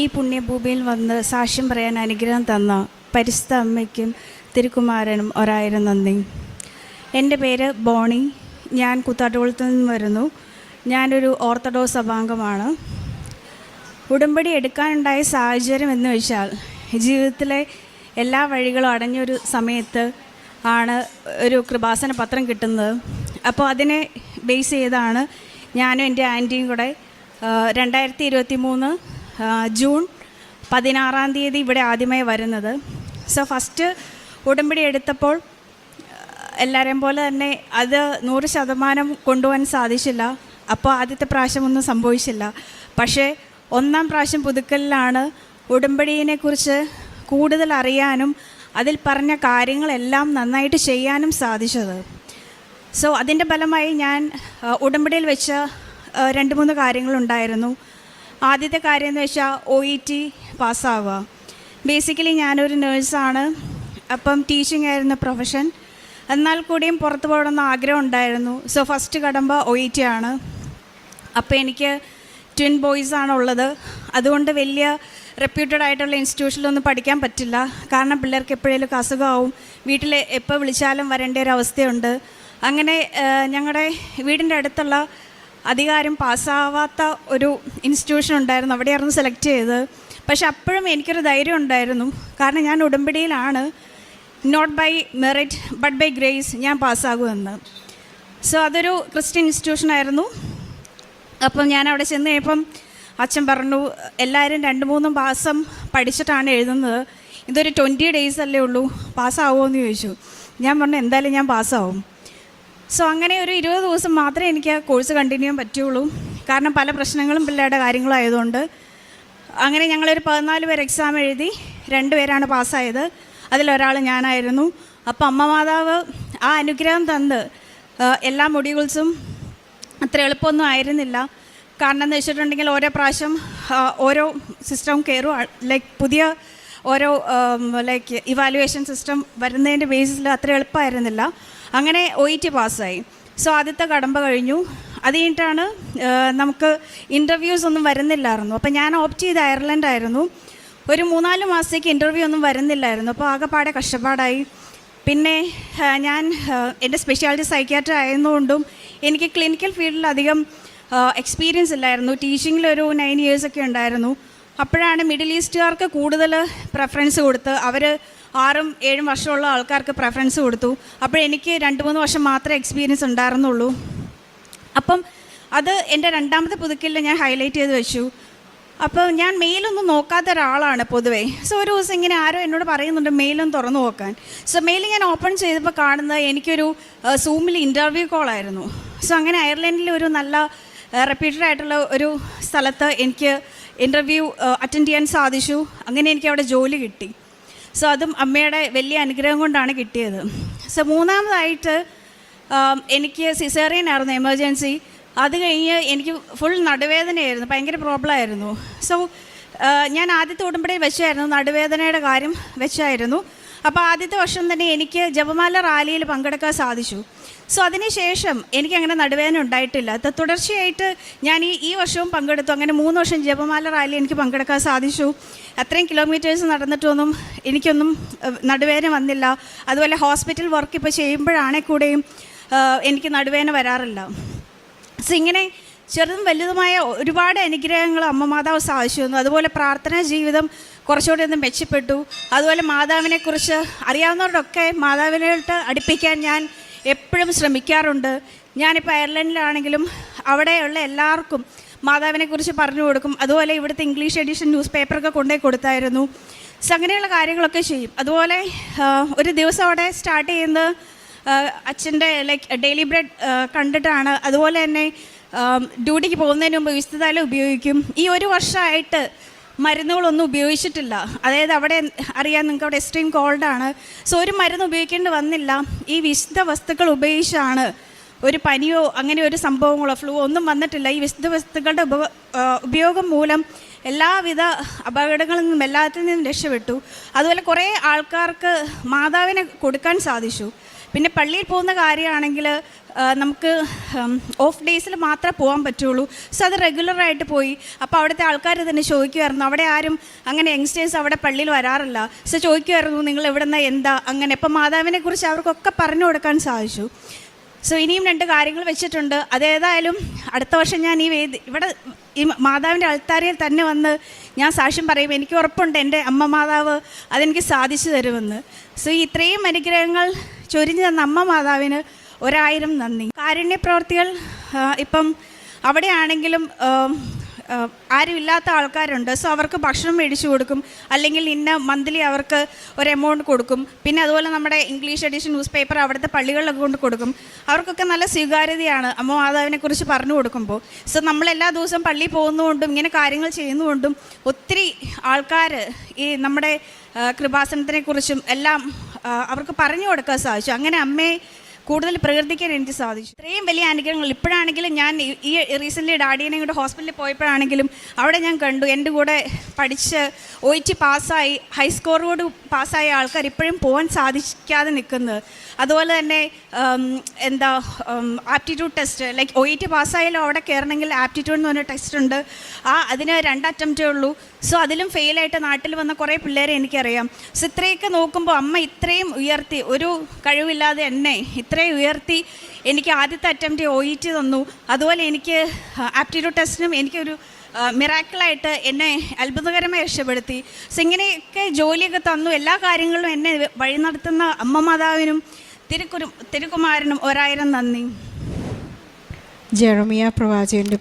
ഈ പുണ്യഭൂമിയിൽ വന്ന് സാക്ഷ്യം പറയാൻ അനുഗ്രഹം തന്ന പരിശുദ്ധ അമ്മയ്ക്കും തിരുക്കുമാരനും ഒരായിരം നന്ദി. എൻ്റെ പേര് ബോണി. ഞാൻ കുത്താട്ടുകുളത്തിൽ നിന്ന് വരുന്നു. ഞാനൊരു ഓർത്തഡോക്സ് സഭാംഗമാണ്. ഉടമ്പടി എടുക്കാനുണ്ടായ സാഹചര്യം എന്ന് വെച്ചാൽ, ജീവിതത്തിലെ എല്ലാ വഴികളും അടഞ്ഞൊരു സമയത്ത് ആണ് ഒരു കൃപാസന പത്രം കിട്ടുന്നത്. അപ്പോൾ അതിനെ ബേസ് ചെയ്താണ് ഞാനും എൻ്റെ ആൻറ്റിയും കൂടെ 2023 ജൂൺ 16 ഇവിടെ ആദ്യമായി വരുന്നത്. സോ ഫസ്റ്റ് ഉടമ്പടി എടുത്തപ്പോൾ എല്ലാവരെയും പോലെ തന്നെ അത് 100% കൊണ്ടുപോകാൻ സാധിച്ചില്ല. അപ്പോൾ ആദ്യത്തെ പ്രാവശ്യം ഒന്നും സംഭവിച്ചില്ല. പക്ഷേ 1ാം പ്രാവശ്യം പുതുക്കലിലാണ് ഉടമ്പടിയെക്കുറിച്ച് കൂടുതൽ അറിയാനും അതിൽ പറഞ്ഞ കാര്യങ്ങളെല്ലാം നന്നായിട്ട് ചെയ്യാനും സാധിച്ചത്. സോ അതിൻ്റെ ഫലമായി ഞാൻ ഉടമ്പടിയിൽ വെച്ച 2-3 കാര്യങ്ങളുണ്ടായിരുന്നു. ആദ്യത്തെ കാര്യം എന്ന് വെച്ചാൽ OET പാസ്സാവുക. ബേസിക്കലി ഞാനൊരു നേഴ്സാണ്. അപ്പം ടീച്ചിങ് ആയിരുന്നു പ്രൊഫഷൻ. എന്നാൽ കൂടിയും പുറത്ത് പോകണമെന്ന് ആഗ്രഹം ഉണ്ടായിരുന്നു. സോ ഫസ്റ്റ് കടമ്പ OET ആണ്. അപ്പോൾ എനിക്ക് ട്വിൻ ബോയ്സാണ് ഉള്ളത്. അതുകൊണ്ട് വലിയ റെപ്യൂട്ടഡ് ആയിട്ടുള്ള ഇൻസ്റ്റിറ്റ്യൂഷനിലൊന്നും പഠിക്കാൻ പറ്റില്ല. കാരണം പിള്ളേർക്ക് എപ്പോഴേലും അസുഖമാവും, വീട്ടിൽ എപ്പോൾ വിളിച്ചാലും വരേണ്ട ഒരു അവസ്ഥയുണ്ട്. അങ്ങനെ ഞങ്ങളുടെ വീടിൻ്റെ അടുത്തുള്ള അധികാരം പാസ്സാവാത്ത ഒരു ഇൻസ്റ്റിറ്റ്യൂഷൻ ഉണ്ടായിരുന്നു. അവിടെയായിരുന്നു സെലക്ട് ചെയ്തത്. പക്ഷെ അപ്പോഴും എനിക്കൊരു ധൈര്യം ഉണ്ടായിരുന്നു. കാരണം ഞാൻ ഉടമ്പടിയിലാണ്. Not by merit but by grace ഞാൻ പാസ്സാകുമെന്ന്. സോ അതൊരു ക്രിസ്ത്യൻ ഇൻസ്റ്റിറ്റ്യൂഷനായിരുന്നു. അപ്പം ഞാൻ അവിടെ ചെന്ന് കഴിയുമ്പം അച്ഛൻ പറഞ്ഞു, എല്ലാവരും 2-3 മാസം പഠിച്ചിട്ടാണ് എഴുതുന്നത്, ഇതൊരു 20 days അല്ലേ ഉള്ളൂ, പാസ്സാവുമോ എന്ന് ചോദിച്ചു. ഞാൻ പറഞ്ഞു എന്തായാലും ഞാൻ പാസ്സാവും. സോ അങ്ങനെ ഒരു 20 ദിവസം മാത്രമേ എനിക്ക് കോഴ്സ് കണ്ടിന്യൂ ചെയ്യാൻ പറ്റുള്ളൂ. കാരണം പല പ്രശ്നങ്ങളും പിള്ളേരുടെ കാര്യങ്ങളായതുകൊണ്ട്. അങ്ങനെ ഞങ്ങളൊരു 14 പേർ എക്സാം എഴുതി, 2 പേരാണ് പാസ്സായത്. അതിലൊരാൾ ഞാനായിരുന്നു. അപ്പോൾ അമ്മ മാതാവ് ആ അനുഗ്രഹം തന്ന് എല്ലാ മൊഡ്യൂൾസും അത്ര എളുപ്പമൊന്നും ആയിരുന്നില്ല. കാരണം എന്ന് വെച്ചിട്ടുണ്ടെങ്കിൽ ഓരോ പ്രാവശ്യം ഓരോ സിസ്റ്റം കയറും. ലൈക്ക് പുതിയ ഓരോ ലൈക്ക് ഇവാലുവേഷൻ സിസ്റ്റം വരുന്നതിൻ്റെ ബേസിസിൽ അത്ര എളുപ്പമായിരുന്നില്ല. അങ്ങനെ OET പാസ്സായി. സോ ആദ്യത്തെ കടമ്പ കഴിഞ്ഞു. അത് കഴിഞ്ഞിട്ടാണ് നമുക്ക് ഇൻ്റർവ്യൂസ് ഒന്നും വരുന്നില്ലായിരുന്നു. അപ്പോൾ ഞാൻ ഓപ്റ്റ് ചെയ്ത് അയർലൻഡായിരുന്നു. ഒരു 3-4 മാസത്തേക്ക് ഇൻ്റർവ്യൂ ഒന്നും വരുന്നില്ലായിരുന്നു. അപ്പോൾ ആകെപ്പാടെ കഷ്ടപ്പാടായി. പിന്നെ ഞാൻ എൻ്റെ സ്പെഷ്യാലിറ്റി സൈക്യാട്രി ആയതുകൊണ്ടും എനിക്ക് ക്ലിനിക്കൽ ഫീൽഡിൽ അധികം എക്സ്പീരിയൻസ് ഇല്ലായിരുന്നു. ടീച്ചിങ്ങിലൊരു 9 years ഒക്കെ ഉണ്ടായിരുന്നു. അപ്പോഴാണ് മിഡിൽ ഈസ്റ്റുകാർക്ക് കൂടുതൽ പ്രെഫറൻസ് കൊടുത്ത്, അവർ 6-7 വർഷമുള്ള ആൾക്കാർക്ക് പ്രെഫറൻസ് കൊടുത്തു. അപ്പോഴെനിക്ക് 2-3 വർഷം മാത്രമേ എക്സ്പീരിയൻസ് ഉണ്ടായിരുന്നുള്ളൂ. അപ്പം അത് എൻ്റെ 2ാമത്തെ പുതുക്കലിൽ ഞാൻ ഹൈലൈറ്റ് ചെയ്ത് വെച്ചു. അപ്പോൾ ഞാൻ മെയിലൊന്നും നോക്കാത്ത ഒരാളാണ് പൊതുവേ. സോ ഒരു ദിവസം ഇങ്ങനെ ആരോ എന്നോട് പറയുന്നുണ്ട് മെയിലൊന്ന് തുറന്നു നോക്കാൻ. സോ മെയിൽ ഞാൻ ഓപ്പൺ ചെയ്തപ്പോൾ കാണുന്നത് എനിക്കൊരു സൂമിൽ ഇൻ്റർവ്യൂ കോളായിരുന്നു. സോ അങ്ങനെ അയർലൻഡിൽ ഒരു നല്ല റെപ്യൂട്ടഡ് ആയിട്ടുള്ള ഒരു സ്ഥലത്ത് എനിക്ക് ഇൻ്റർവ്യൂ അറ്റൻഡ് ചെയ്യാൻ സാധിച്ചു. അങ്ങനെ എനിക്ക് അവിടെ ജോലി കിട്ടി. സോ അതും അമ്മയുടെ വലിയ അനുഗ്രഹം കൊണ്ടാണ് കിട്ടിയത്. സോ 3ാമതായിട്ട് എനിക്ക് സിസേറിയൻ ആയിരുന്നു എമർജൻസി. അത് കഴിഞ്ഞ് എനിക്ക് ഫുൾ നടുവേദനയായിരുന്നു, ഭയങ്കര പ്രോബ്ലം ആയിരുന്നു. സോ ഞാൻ ആദ്യത്തെ ഉടമ്പടി വെച്ചായിരുന്നു, നടുവേദനയുടെ കാര്യം വെച്ചായിരുന്നു. അപ്പോൾ ആദ്യത്തെ വർഷം തന്നെ എനിക്ക് ജപമാല റാലിയിൽ പങ്കെടുക്കാൻ സാധിച്ചു. സോ അതിനുശേഷം എനിക്കങ്ങനെ നടുവേദന ഉണ്ടായിട്ടില്ല. തുടർച്ചയായിട്ട് ഞാൻ ഈ വർഷവും പങ്കെടുത്തു. അങ്ങനെ 3 വർഷം ജപമാല റാലി എനിക്ക് പങ്കെടുക്കാൻ സാധിച്ചു. അത്രയും കിലോമീറ്റേഴ്സ് നടന്നിട്ടൊന്നും എനിക്കൊന്നും നടുവേദന വന്നില്ല. അതുപോലെ ഹോസ്പിറ്റൽ വർക്ക് ഇപ്പോൾ ചെയ്യുമ്പോഴാണെങ്കിൽ കൂടെയും എനിക്ക് നടുവേദന വരാറില്ല. സോ ഇങ്ങനെ ചെറുതും വലുതുമായ ഒരുപാട് അനുഗ്രഹങ്ങൾ അമ്മ മാതാവ് സാധിച്ചു തന്നു. അതുപോലെ പ്രാർത്ഥനാ ജീവിതം കുറച്ചുകൂടി ഒന്ന് മെച്ചപ്പെട്ടു. അതുപോലെ മാതാവിനെക്കുറിച്ച് അറിയാവുന്നവരോടൊക്കെ മാതാവിനോട്ട് അടുപ്പിക്കാൻ ഞാൻ എപ്പോഴും ശ്രമിക്കാറുണ്ട്. ഞാനിപ്പോൾ അയർലൻഡിലാണെങ്കിലും അവിടെയുള്ള എല്ലാവർക്കും മാതാവിനെക്കുറിച്ച് പറഞ്ഞു കൊടുക്കും. അതുപോലെ ഇവിടുത്തെ ഇംഗ്ലീഷ് എഡിഷൻ ന്യൂസ് പേപ്പറൊക്കെ കൊണ്ടുപോയി കൊടുത്തായിരുന്നു. സോ അങ്ങനെയുള്ള കാര്യങ്ങളൊക്കെ ചെയ്യും. അതുപോലെ ഒരു ദിവസം അവിടെ സ്റ്റാർട്ട് ചെയ്യുന്നത് അച്ഛൻ്റെ ലൈക്ക് ഡെയിലി ബ്രെഡ് കണ്ടിട്ടാണ്. അതുപോലെ തന്നെ ഡ്യൂട്ടിക്ക് പോകുന്നതിന് മുമ്പ് വിശുദ്ധതൈലം ഉപയോഗിക്കും. ഈ 1 വർഷമായിട്ട് മരുന്നുകളൊന്നും ഉപയോഗിച്ചിട്ടില്ല. അതായത് അവിടെ അറിയാം, നിങ്ങൾക്ക് അവിടെ എക്സ്ട്രീം കോൾഡാണ്. സോ ഒരു മരുന്ന് ഉപയോഗിക്കേണ്ടി വന്നില്ല. ഈ വിശുദ്ധ വസ്തുക്കൾ ഉപയോഗിച്ചാണ്. ഒരു പനിയോ അങ്ങനെ ഒരു സംഭവങ്ങളോ ഫ്ലൂ ഒന്നും വന്നിട്ടില്ല. ഈ വിശുദ്ധ വസ്തുക്കളുടെ ഉപയോഗം മൂലം എല്ലാവിധ അപകടങ്ങളിൽ നിന്നും എല്ലാത്തിൽ നിന്നും രക്ഷപ്പെട്ടു. അതുപോലെ കുറേ ആൾക്കാർക്ക് മാതാവിനെ കൊടുക്കാൻ സാധിച്ചു. പിന്നെ പള്ളിയിൽ പോകുന്ന കാര്യമാണെങ്കിൽ നമുക്ക് ഓഫ് ഡേയ്സിൽ മാത്രമേ പോകാൻ പറ്റുള്ളൂ. സോ അത് റെഗുലറായിട്ട് പോയി. അപ്പോൾ അവിടുത്തെ ആൾക്കാർ തന്നെ ചോദിക്കുമായിരുന്നു, അവിടെ ആരും അങ്ങനെ യങ്സ്റ്റേഴ്സ് അവിടെ പള്ളിയിൽ വരാറില്ല. സോ ചോദിക്കുമായിരുന്നു, നിങ്ങൾ എവിടെ നിന്നാണ് എന്താ അങ്ങനെ. അപ്പോൾ മാതാവിനെക്കുറിച്ച് അവർക്കൊക്കെ പറഞ്ഞു കൊടുക്കാൻ സാധിച്ചു. സോ ഇനിയും 2 കാര്യങ്ങൾ വെച്ചിട്ടുണ്ട്. അതേതായാലും അടുത്ത വർഷം ഞാൻ ഇവിടെ ഈ മാതാവിൻ്റെ അൾത്താരയിൽ തന്നെ വന്ന് ഞാൻ സാക്ഷ്യം പറയും. എനിക്ക് ഉറപ്പുണ്ട് എൻ്റെ അമ്മ മാതാവ് അതെനിക്ക് സാധിച്ചു തരുമെന്ന്. സോ ഇത്രയും അനുഗ്രഹങ്ങൾ ചൊരിഞ്ഞു തന്ന അമ്മ മാതാവിന് 1000 നന്ദി. കാരുണ്യ പ്രവർത്തികൾ ഇപ്പം അവിടെയാണെങ്കിലും ആരുമില്ലാത്ത ആൾക്കാരുണ്ട്. സോ അവർക്ക് ഭക്ഷണം മേടിച്ചു കൊടുക്കും, അല്ലെങ്കിൽ ഇന്ന മന്ത്ലി അവർക്ക് ഒരു എമൗണ്ട് കൊടുക്കും. പിന്നെ അതുപോലെ നമ്മുടെ ഇംഗ്ലീഷ് എഡിഷൻ ന്യൂസ് പേപ്പർ അവിടുത്തെ പള്ളികളിലൊക്കെ കൊണ്ട് കൊടുക്കും. അവർക്കൊക്കെ നല്ല സ്വീകാര്യതയാണ് അമ്മ മാതാവിനെക്കുറിച്ച് പറഞ്ഞു കൊടുക്കുമ്പോൾ. സോ നമ്മളെല്ലാ ദിവസവും പള്ളിയിൽ പോകുന്നതുകൊണ്ടും ഇങ്ങനെ കാര്യങ്ങൾ ചെയ്യുന്നതുകൊണ്ടും ഒത്തിരി ആൾക്കാർ ഈ നമ്മുടെ കൃപാസനത്തിനെക്കുറിച്ചും എല്ലാം അവർക്ക് പറഞ്ഞു കൊടുക്കാൻ സാധിച്ചു. അങ്ങനെ അമ്മയെ കൂടുതൽ പ്രകീർത്തിക്കാൻ എനിക്ക് സാധിച്ചു. ഇത്രയും വലിയ അനുഗ്രഹങ്ങൾ ഇപ്പോഴാണെങ്കിലും ഞാൻ ഈ റീസെൻ്റ്ലി ഡാഡിയെ കൂടെ ഹോസ്പിറ്റലിൽ പോയപ്പോഴാണെങ്കിലും അവിടെ ഞാൻ കണ്ടു എൻ്റെ കൂടെ പഠിച്ച് OET പാസ്സായി ഹൈസ്കോറോട് പാസ്സായ ആൾക്കാർ ഇപ്പോഴും പോകാൻ സാധിക്കാതെ നിൽക്കുന്നത്. അതുപോലെ തന്നെ ആപ്റ്റിറ്റ്യൂഡ് ടെസ്റ്റ് ലൈക്ക് OET പാസ്സായാലും അവിടെ കയറണമെങ്കിൽ ആപ്റ്റിറ്റ്യൂഡ് എന്ന് പറഞ്ഞ ടെസ്റ്റ് ഉണ്ട്. അതിന് 2 അറ്റംപ്റ്റേ ഉള്ളൂ. സോ അതിലും ഫെയിലായിട്ട് നാട്ടിൽ വന്ന കുറേ പിള്ളേരെ എനിക്കറിയാം. സോ ഇത്രയൊക്കെ നോക്കുമ്പോൾ അമ്മ ഇത്രയും ഉയർത്തി, ഒരു കഴിവില്ലാതെ എന്നെ ഇത്രയും ഉയർത്തി എനിക്ക് ആദ്യത്തെ അറ്റംപ്റ്റ് OET തന്നു. അതുപോലെ എനിക്ക് ആപ്റ്റിറ്റ്യൂഡ് ടെസ്റ്റിനും എനിക്കൊരു മിറാക്കിളായിട്ട് എന്നെ അത്ഭുതകരമായി രക്ഷപ്പെടുത്തി. സോ ഇങ്ങനെയൊക്കെ ജോലിയൊക്കെ തന്നു. എല്ലാ കാര്യങ്ങളിലും എന്നെ വഴി നടത്തുന്ന അമ്മ മാതാവിനും തിരുക്കുമാരനും 1000 നന്ദി. ജെറമിയ പ്രവാചകൻ്റെ